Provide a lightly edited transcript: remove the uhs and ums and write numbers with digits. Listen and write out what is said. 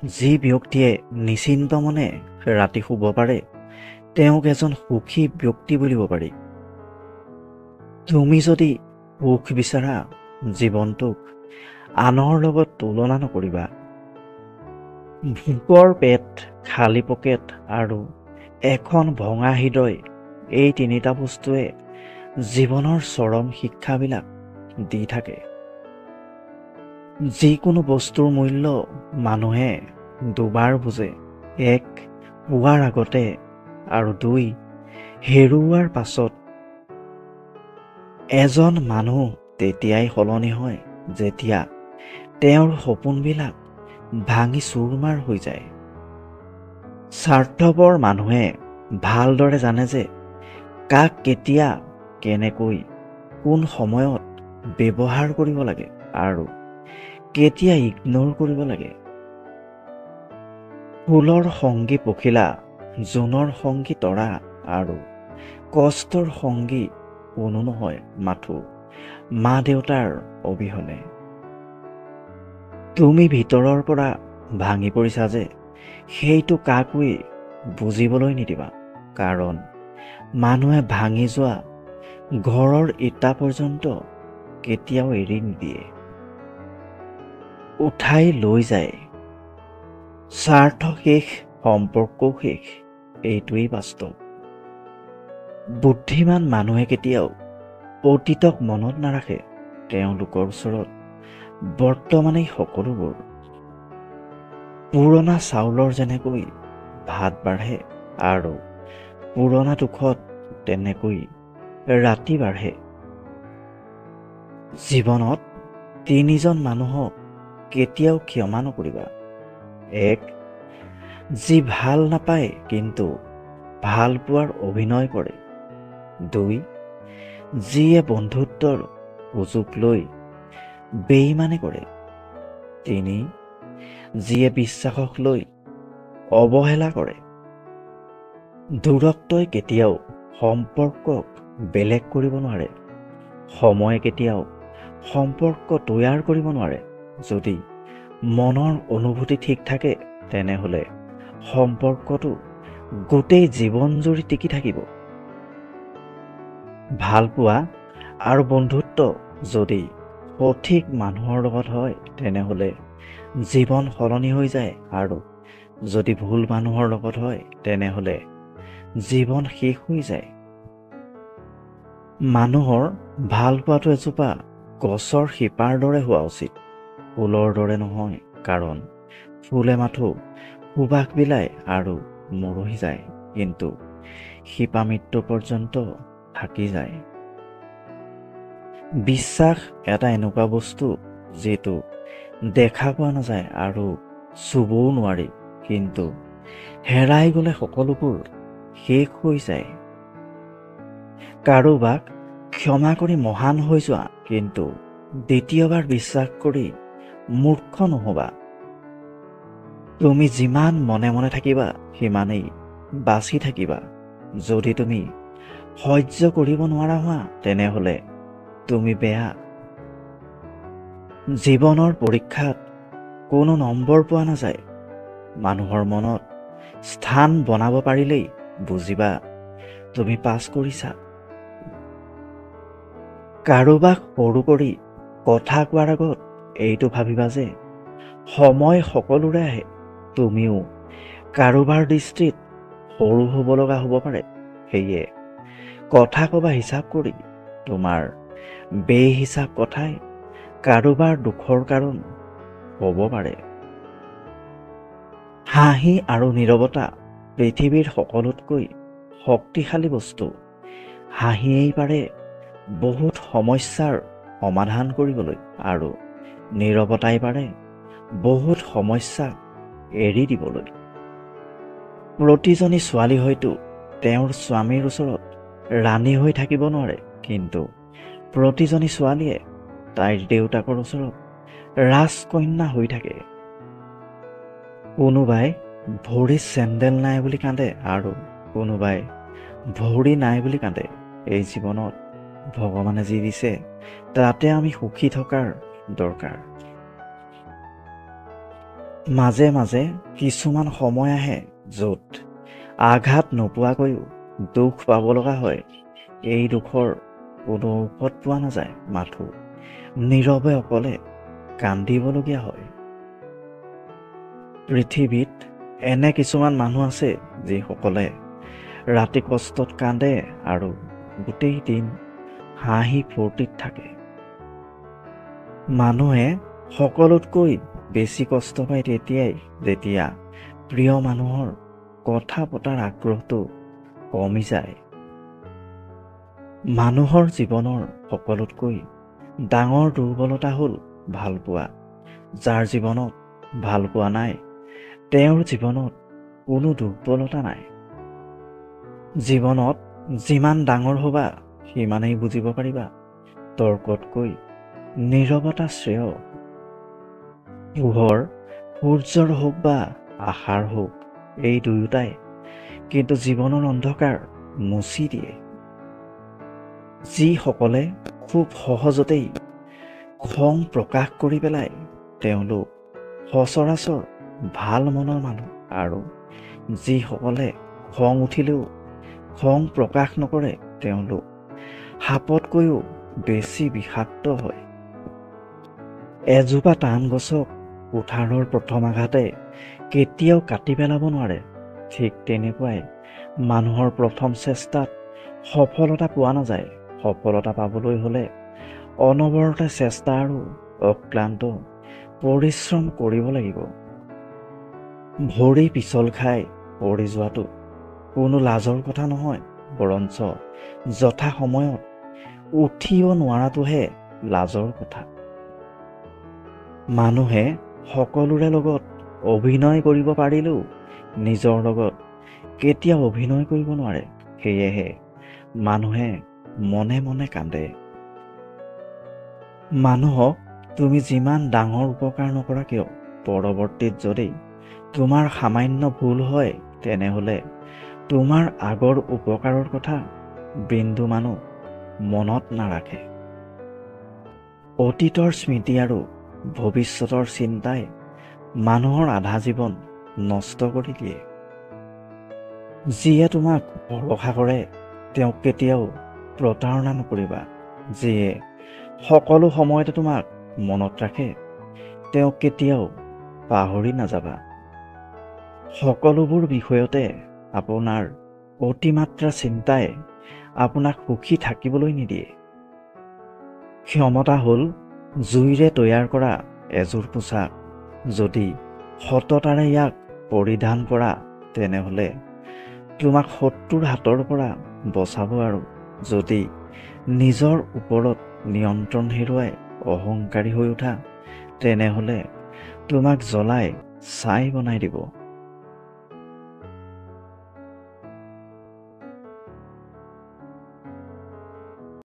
যি ব্যক্তিয়ে নিশ্চিন্ত মনে ৰাতি শুব পাৰে তেওঁক এজন সুখী ব্যক্তি বুলিব পাৰি। তুমি যদি সুখ বিচাৰা জীৱনটোক আনৰ লগত তুলনা নকৰিবা। ভোকৰ পেট, খালী পকেট আৰু এখন ভঙা হৃদয়, এই তিনিটা বস্তুৱে জীৱনৰ চৰম শিক্ষাবিলাক দি থাকে। যিকোনো বস্তুৰ মূল্য মানুহে দুবাৰ বুজে, এক পোৱাৰ আগতে আৰু দুই হেৰুওৱাৰ পাছত। এজন মানুহ তেতিয়াই সলনি হয় যেতিয়া তেওঁৰ সপোনবিলাক ভাঙি চুৰমাৰ হৈ যায়। স্বাৰ্থপৰ মানুহে ভালদৰে জানে যে কাক কেতিয়া কেনেকৈ কোন সময়ত ব্যৱহাৰ কৰিব লাগে আৰু কেতিয়া ইগনোৰ কৰিব লাগে। ফুলৰ সংগী পখিলা, জোনৰ সংগী তৰা আৰু কষ্টৰ সংগী কোনো নহয় মাথো মা দেউতাৰ অবিহনে। তুমি ভিতৰৰ পৰা ভাঙি পৰিছা যে সেইটো কাকোৱেই বুজিবলৈ নিদিবা, কাৰণ মানুহে ভাঙি যোৱা ঘৰৰ ইটা পৰ্যন্ত কেতিয়াও এৰি নিদিয়ে, উঠাই লৈ যায়। স্বাৰ্থ শেষ, সম্পৰ্কও শেষ, এইটোৱেই বাস্তৱ। বুদ্ধিমান মানুহে কেতিয়াও অতীতক মনত নাৰাখে, তেওঁলোকৰ ওচৰত বৰ্তমানেই সকলোবোৰ। পুৰণা চাউলৰ যেনেকৈ ভাত বাঢ়ে আৰু পুৰণা দুখত তেনেকৈ ৰাতি বাঢ়ে। জীৱনত তিনিজন মানুহক কেতিয়াও ক্ষমা নকৰিবা। এক, যি ভাল নাপায় কিন্তু ভাল পোৱাৰ অভিনয় কৰে। দুই, যিয়ে বন্ধুত্বৰ সুযোগ লৈ বেইমানি কৰে। তিনি, যিয়ে বিশ্বাসক লৈ অৱহেলা কৰে। দূৰত্বই কেতিয়াও সম্পৰ্কক বেলেগ কৰিব নোৱাৰে। সময়ে কেতিয়াও সম্পৰ্ক তৈয়াৰ কৰিব নোৱাৰে। যদি মনৰ অনুভূতি ঠিক থাকে তেনেহ'লে সম্পৰ্কটো গোটেই জীৱন জুৰি টিকি থাকিব। ভালপোৱা আৰু বন্ধুত্ব যদি সঠিক মানুহৰ লগত হয় তেনেহ'লে জীৱন সলনি হৈ যায়, আৰু যদি ভুল মানুহৰ লগত হয় তেনেহ'লে জীৱন শেষ হৈ যায়। মানুহৰ ভালপোৱাটো এজোপা গছৰ শিপাৰ দৰে হোৱা উচিত, ফুলৰ দৰে নহয়, কাৰণ ফুলে মাথো সুবাস বিলায় আৰু মৰহি যায়, কিন্তু শিপা মৃত্যু পৰ্যন্ত থাকি যায়। বিশ্বাস এটা এনেকুৱা বস্তু যিটো দেখা পোৱা নাযায় আৰু চুবও নোৱাৰি, কিন্তু হেৰাই গ'লে সকলোবোৰ শেষ হৈ যায়। কাৰোবাক ক্ষমা কৰি মহান হৈ যোৱা, কিন্তু দ্বিতীয়বাৰ বিশ্বাস কৰি মূৰ্খ নহবা। তুমি যিমান মনে মনে থাকিবা সিমানেই বাচি থাকিবা। যদি তুমি সহ্য কৰিব নোৱাৰা হোৱা তেনেহ'লে তুমি বেয়া। জীৱনৰ পৰীক্ষাত কোনো নম্বৰ পোৱা নাযায়। মানুহৰ মনত স্থান বনাব পাৰিলেই বুজিবা তুমি পাছ কৰিছা। কাৰোবাক সৰু কৰি কথা কোৱাৰ আগত এইটো ভাবিবা যে সময় সকলোৰে আহে, তুমিও কাৰোবাৰ দৃষ্টিত সৰু হ'ব লগা হ'ব পাৰে। সেয়ে কথা ক'বা হিচাপ কৰি, তোমাৰ বেহিচাপ কথাই কাৰোবাৰ দুখৰ কাৰণ হ'ব পাৰে। হাঁহি আৰু নীৰৱতা পৃথিৱীৰ সকলোতকৈ শক্তিশালী বস্তু। হাঁহিয়েই পাৰে বহুত সমস্যাৰ সমাধান কৰিবলৈ, আৰু নীৰৱতাই পাৰে বহুত সমস্যা এৰি দিবলৈ। প্ৰতিজনী ছোৱালী হয়তো তেওঁৰ স্বামীৰ ওচৰত ৰাণী হৈ থাকিব নোৱাৰে, কিন্তু প্ৰতিজনী ছোৱালীয়ে তাইৰ দেউতাকৰ ওচৰত ৰাজকন্যা হৈ থাকে। কোনোবাই ভৰিত চেণ্ডেল নাই বুলি কান্দে আৰু কোনোবাই ভৰি নাই বুলি কান্দে। এই জীৱনত ভগৱানে যি দিছে তাতে আমি সুখী থকাৰ দৰকাৰ। মাজে মাজে কিছুমান সময় আহে য'ত আঘাত নোপোৱাকৈও দুখ পাব লগা হয়। এই দুখৰ কোনো ঔষধ পোৱা নাযায়, মাথো নীৰৱে অকলে কান্দিবলগীয়া হয়। পৃথিৱীত এনে কিছুমান মানুহ আছে যিসকলে ৰাতি কষ্টত কান্দে আৰু গোটেই দিন হাঁহি ফূৰ্তিত থাকে। মানুহে সকলোতকৈ বেছি কষ্ট পায় তেতিয়াই যেতিয়া প্ৰিয় মানুহৰ কথা পতাৰ আগ্ৰহটো কমি যায়। মানুহৰ জীৱনৰ সকলোতকৈ ডাঙৰ দুৰ্বলতা হ'ল ভালপোৱা। যাৰ জীৱনত ভালপোৱা নাই, তেওঁৰ জীৱনত কোনো দুৰ্বলতা নাই। জীৱনত যিমান ডাঙৰ হ'বা সিমানেই বুজিব পাৰিবা তৰ্কতকৈ নীৰৱতা শ্ৰেয়। পোহৰ সূৰ্যৰ হওক বা আশাৰ হওক, এই দুয়োটাই কিন্তু জীৱনৰ অন্ধকাৰ মুচি দিয়ে। যিসকলে খুব সহজতেই খং প্ৰকাশ কৰি পেলায় তেওঁলোক সচৰাচৰ ভাল মনৰ মানুহ, আৰু যিসকলে খং উঠিলেও খং প্ৰকাশ নকৰে তেওঁলোক সাপতকৈও বেছি বিষাক্ত হয়। এজোপা টান গছক কুঠাৰৰ প্ৰথম আঘাতে কেতিয়াও কাটি পেলাব নোৱাৰে। ঠিক তেনেকুৱাই মানুহৰ প্ৰথম চেষ্টাত সফলতা পোৱা নাযায়। সফলতা পাবলৈ হ'লে অনবৰতে চেষ্টা আৰু অক্লান্ত পৰিশ্ৰম কৰিব লাগিব। ভৰি পিছল খাই পৰি যোৱাটো কোনো লাজৰ কথা নহয়, বৰঞ্চ যথা সময়ত উঠিব নোৱাৰাটোহে লাজৰ কথা। মানুহে সকলোৰে লগত অভিনয় কৰিব পাৰিলেও নিজৰ লগত কেতিয়াও অভিনয় কৰিব নোৱাৰে। সেয়েহে মানুহে মনে মনে কান্দে। মানুহক তুমি যিমান ডাঙৰ উপকাৰ নকৰা কিয়, পৰৱৰ্তীত যদি তোমাৰ সামান্য ভুল হয় তেনেহ'লে তোমাৰ আগৰ উপকাৰৰ কথা বিন্দু মানুহ মনত নাৰাখে। অতীতৰ স্মৃতি আৰু ভৱিষ্যতৰ চিন্তাই মানুহৰ আধা জীৱন নষ্ট কৰি দিয়ে। যিয়ে তোমাক ভৰসা কৰে তেওঁক কেতিয়াও প্ৰতাৰণা নকৰিবা। যিয়ে সকলো সময়তে তোমাক মনত ৰাখে তেওঁক কেতিয়াও পাহৰি নাযাবা। সকলোবোৰ বিষয়তে আপোনাৰ অতিমাত্ৰা চিন্তাই আপোনাক সুখী থাকিবলৈ নিদিয়ে। ক্ষমতা হ'ল জুইৰে তৈয়াৰ কৰা এযোৰ পোছাক। যদি সততাৰে ইয়াক পৰিধান কৰা তেনেহ'লে তোমাক শত্ৰুৰ হাতৰ পৰা বচাব, আৰু যদি নিজৰ ওপৰত নিয়ন্ত্ৰণ হেৰুৱাই অহংকাৰী হৈ উঠা তেনেহ'লে তোমাক জ্বলাই ছাই বনাই দিব।